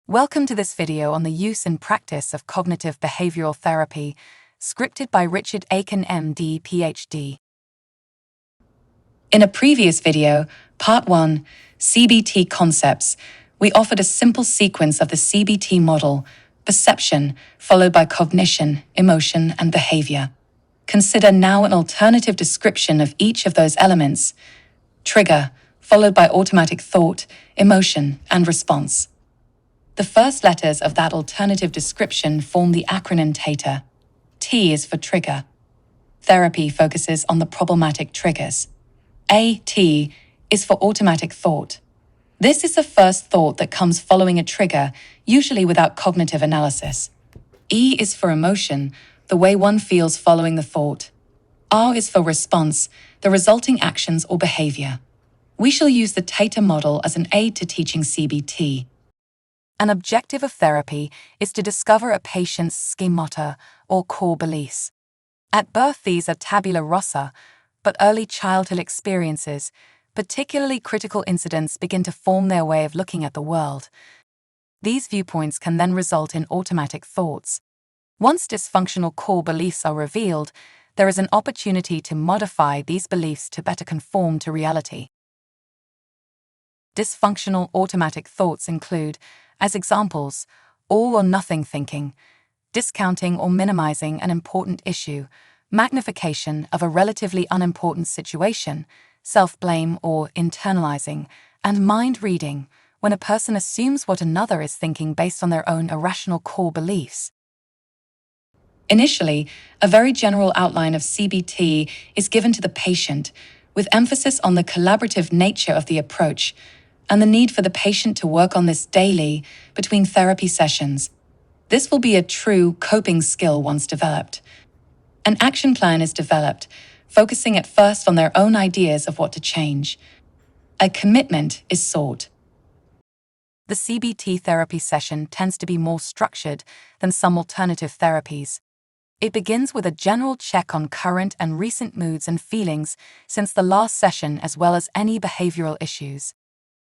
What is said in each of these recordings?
Welcome to this video on the use and practice of cognitive behavioral therapy, scripted by Richard Aiken, MD, PhD. In a previous video, Part 1, CBT Concepts, we offered a simple sequence of the CBT model, perception, followed by cognition, emotion, and behavior. Consider now an alternative description of each of those elements: trigger, followed by automatic thought, emotion, and response. The first letters of that alternative description form the acronym TATA. T is for trigger. Therapy focuses on the problematic triggers. AT is for automatic thought. This is the first thought that comes following a trigger, usually without cognitive analysis. E is for emotion, the way one feels following the thought. R is for response, the resulting actions or behavior. We shall use the TATA model as an aid to teaching CBT. An objective of therapy is to discover a patient's schemata, or core beliefs. At birth, these are tabula rasa, but early childhood experiences, particularly critical incidents, begin to form their way of looking at the world. These viewpoints can then result in automatic thoughts. Once dysfunctional core beliefs are revealed, there is an opportunity to modify these beliefs to better conform to reality. Dysfunctional automatic thoughts include, as examples, all or nothing thinking, discounting or minimizing an important issue, magnification of a relatively unimportant situation, self-blame or internalizing, and mind reading, when a person assumes what another is thinking based on their own irrational core beliefs. Initially, a very general outline of CBT is given to the patient, with emphasis on the collaborative nature of the approach, and the need for the patient to work on this daily between therapy sessions. This will be a true coping skill once developed. An action plan is developed, focusing at first on their own ideas of what to change. A commitment is sought. The CBT therapy session tends to be more structured than some alternative therapies. It begins with a general check on current and recent moods and feelings since the last session, as well as any behavioral issues.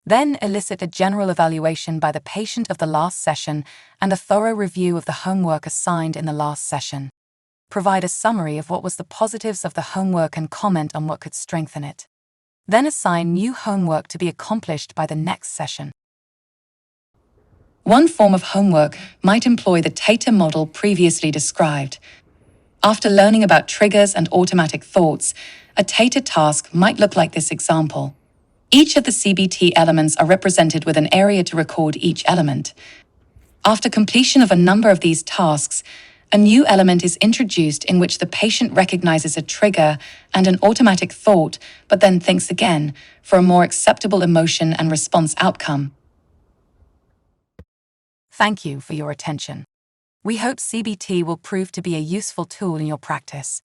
Then elicit a general evaluation by the patient of the last session and a thorough review of the homework assigned in the last session. Provide a summary of what was the positives of the homework and comment on what could strengthen it. Then assign new homework to be accomplished by the next session. One form of homework might employ the TATA model previously described. After learning about triggers and automatic thoughts, a TATA task might look like this example. Each of the CBT elements are represented with an area to record each element. After completion of a number of these tasks, a new element is introduced in which the patient recognizes a trigger and an automatic thought, but then thinks again for a more acceptable emotion and response outcome. Thank you for your attention. We hope CBT will prove to be a useful tool in your practice.